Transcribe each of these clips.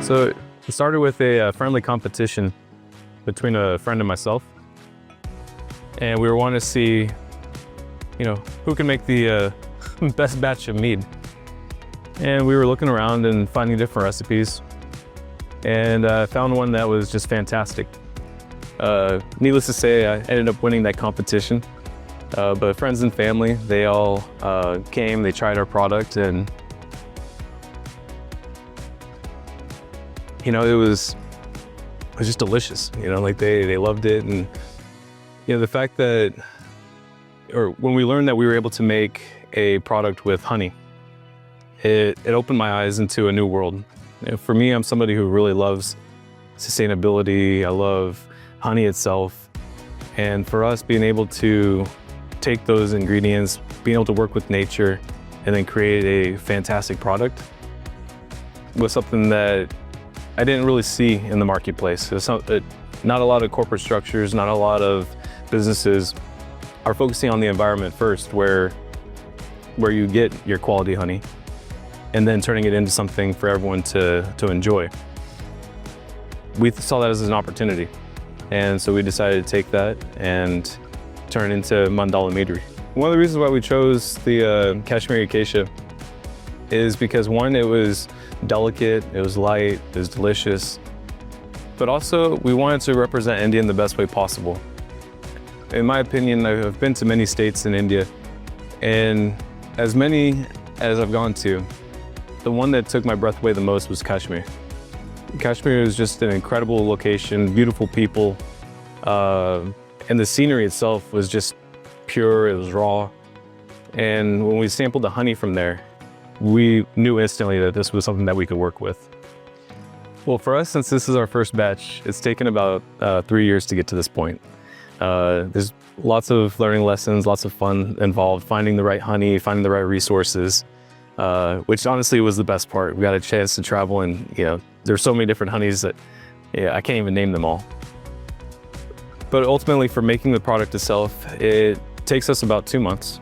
So it started with a friendly competition between a friend and myself. And we were wanting to see, who can make the best batch of mead. And we were looking around and finding different recipes. And I found one that was just fantastic. Needless to say, I ended up winning that competition. But friends and family, they all came, they tried our product, and it was just delicious. They loved it. And the fact that, or when we learned that we were able to make a product with honey, it opened my eyes into a new world. For me, I'm somebody who really loves sustainability. I love honey itself. And for us, being able to take those ingredients, being able to work with nature, and then create a fantastic product was something that I didn't really see in the marketplace. Not a lot of corporate structures, not a lot of businesses are focusing on the environment first, where you get your quality honey, and then turning it into something for everyone to enjoy. We saw that as an opportunity, and so we decided to take that and turn it into Mandala Meadery. One of the reasons why we chose the Kashmiri acacia is because, one, it was delicate, it was light, it was delicious, but also we wanted to represent India in the best way possible. In my opinion, I've been to many states in India, and as many as I've gone to, the one that took my breath away the most was Kashmir. Kashmir is just an incredible location, beautiful people, and the scenery itself was just pure, it was raw. And when we sampled the honey from there, we knew instantly that this was something that we could work with. Well, for us, since this is our first batch, it's taken about 3 years to get to this point. There's lots of learning lessons, lots of fun involved, finding the right honey, finding the right resources, which honestly was the best part. We got a chance to travel, and there's so many different honeys that I can't even name them all. But ultimately, for making the product itself, it takes us about 2 months.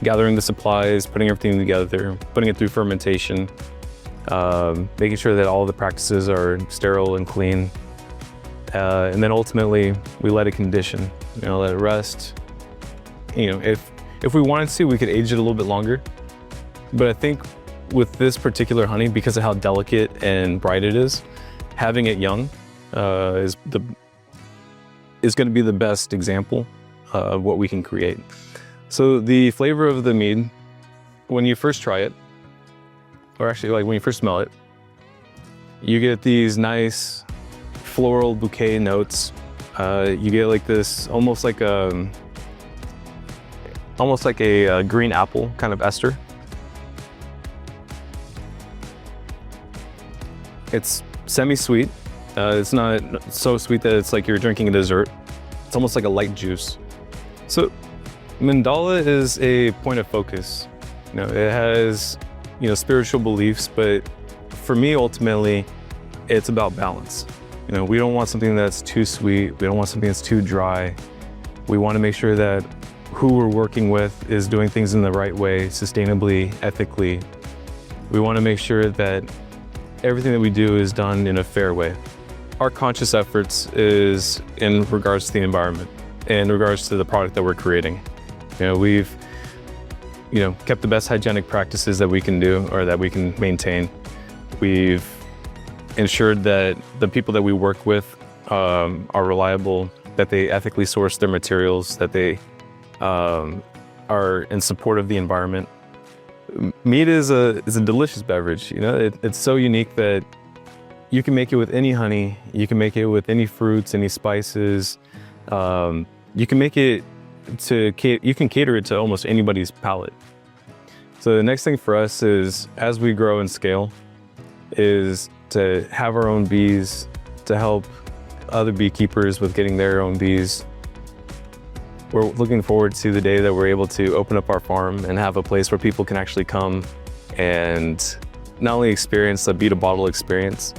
Gathering the supplies, putting everything together, putting it through fermentation, making sure that all the practices are sterile and clean. And then ultimately, we let it condition, let it rest. If we wanted to, we could age it a little bit longer. But I think with this particular honey, because of how delicate and bright it is, having it young is going to be the best example of what we can create. So the flavor of the mead, when you first try it, or actually when you first smell it, you get these nice floral bouquet notes. You get like this, almost like a green apple kind of ester. It's semi-sweet. It's not so sweet that it's like you're drinking a dessert. It's almost like a light juice. So Mandala is a point of focus. It has, spiritual beliefs, but for me, ultimately, it's about balance. We don't want something that's too sweet. We don't want something that's too dry. We want to make sure that who we're working with is doing things in the right way, sustainably, ethically. We want to make sure that everything that we do is done in a fair way. Our conscious efforts is in regards to the environment, in regards to the product that we're creating. We've, kept the best hygienic practices that we can do, or that we can maintain. We've ensured that the people that we work with are reliable, that they ethically source their materials, that they are in support of the environment. Mead is a delicious beverage. It's so unique that you can make it with any honey, you can make it with any fruits, any spices. You can make it you can cater it to almost anybody's palate. So the next thing for us is, as we grow and scale, is to have our own bees, to help other beekeepers with getting their own bees. We're looking forward to the day that we're able to open up our farm and have a place where people can actually come and not only experience a beat-a-bottle experience,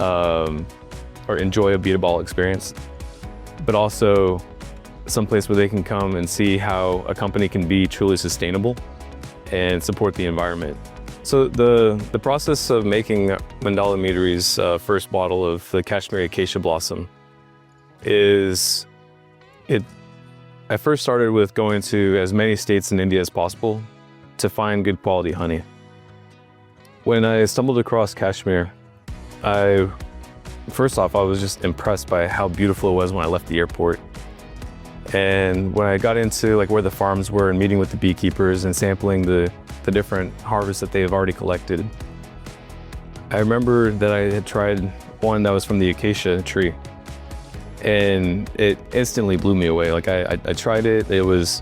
or enjoy a beat-a-bottle experience, but also someplace where they can come and see how a company can be truly sustainable and support the environment. So the process of making Mandala Meadery's first bottle of the Kashmiri acacia blossom is, I first started with going to as many states in India as possible to find good quality honey. When I stumbled across Kashmir, first off, I was just impressed by how beautiful it was when I left the airport. And when I got into like where the farms were and meeting with the beekeepers and sampling the different harvests that they have already collected, I remember that I had tried one that was from the acacia tree, and it instantly blew me away. Like I tried it, it was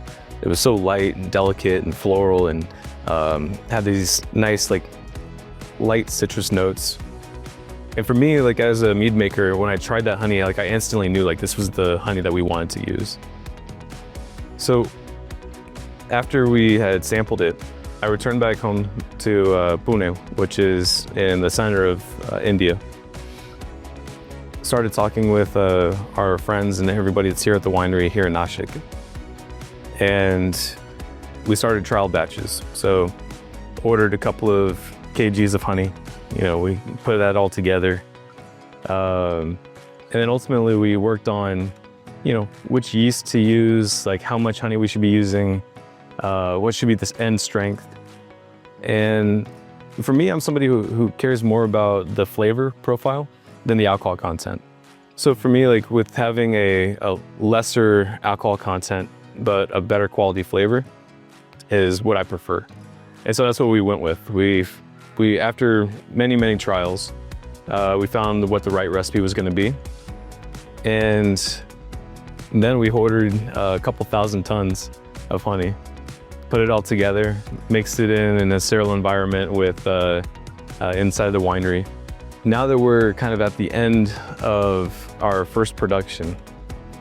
so light and delicate and floral, and had these nice like light citrus notes. And for me, like as a mead maker, when I tried that honey, like I instantly knew like this was the honey that we wanted to use. So after we had sampled it, I returned back home to Pune, which is in the center of India. Started talking with our friends and everybody that's here at the winery here in Nashik. And we started trial batches. So ordered a couple of kgs of honey. You know, we put that all together. And then ultimately we worked on, you know, which yeast to use, like how much honey we should be using, what should be this end strength. And for me, I'm somebody who cares more about the flavor profile than the alcohol content. So for me, like with having a lesser alcohol content, but a better quality flavor is what I prefer. And so that's what we went with. We after many trials, we found what the right recipe was gonna be. And then we ordered a couple thousand tons of honey, put it all together, mixed it in a sterile environment with inside the winery. Now that we're kind of at the end of our first production,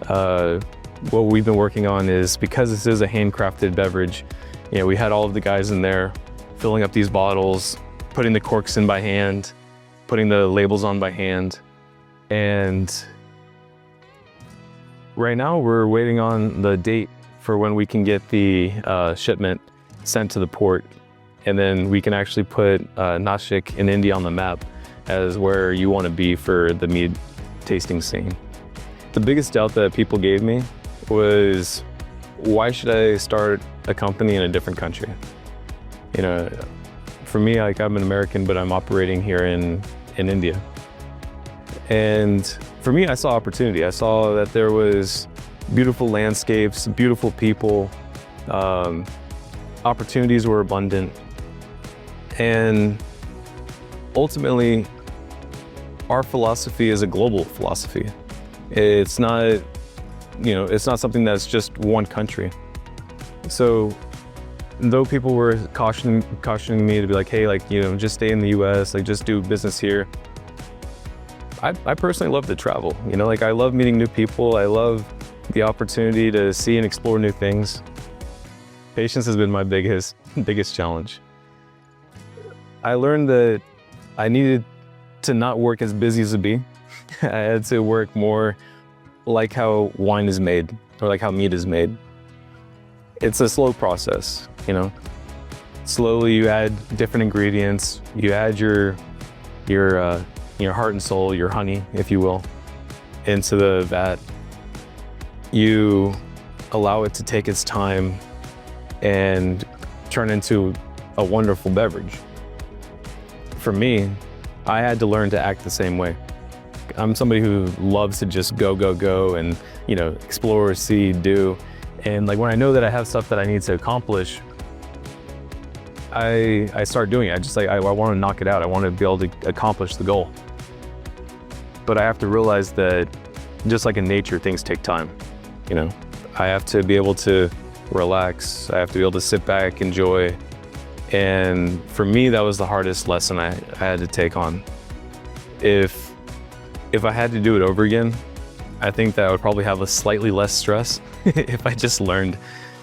what we've been working on is, because this is a handcrafted beverage, you know, we had all of the guys in there filling up these bottles, putting the corks in by hand, putting the labels on by hand. And right now we're waiting on the date for when we can get the shipment sent to the port. And then we can actually put Nashik in India on the map as where you want to be for the mead tasting scene. The biggest doubt that people gave me was, why should I start a company in a different country? You know, for me, like I'm an American, but I'm operating here in India. And for me, I saw opportunity. I saw that there was beautiful landscapes, beautiful people, opportunities were abundant. And ultimately, our philosophy is a global philosophy. It's not, you know, it's not something that's just one country. So though people were cautioning me to be like, hey, like, you know, just stay in the US, like just do business here. I personally love to travel. You know, like I love meeting new people. I love the opportunity to see and explore new things. Patience has been my biggest challenge. I learned that I needed to not work as busy as a bee. I had to work more like how wine is made, or like how mead is made. It's a slow process, you know. Slowly you add different ingredients. You add your heart and soul, your honey, if you will, into the vat. You allow it to take its time and turn into a wonderful beverage. For me, I had to learn to act the same way. I'm somebody who loves to just go and, you know, explore, see, do. And like when I know that I have stuff that I need to accomplish, I start doing it. I just like, I want to knock it out. I want to be able to accomplish the goal. But I have to realize that just like in nature, things take time. You know, I have to be able to relax. I have to be able to sit back, enjoy. And for me, that was the hardest lesson I had to take on. If I had to do it over again, I think that I would probably have a slightly less stress if I just learned,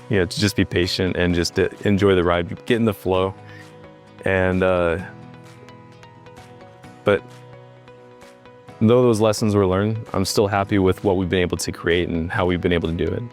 you know, to just be patient and just to enjoy the ride, get in the flow. And, but though those lessons were learned, I'm still happy with what we've been able to create and how we've been able to do it.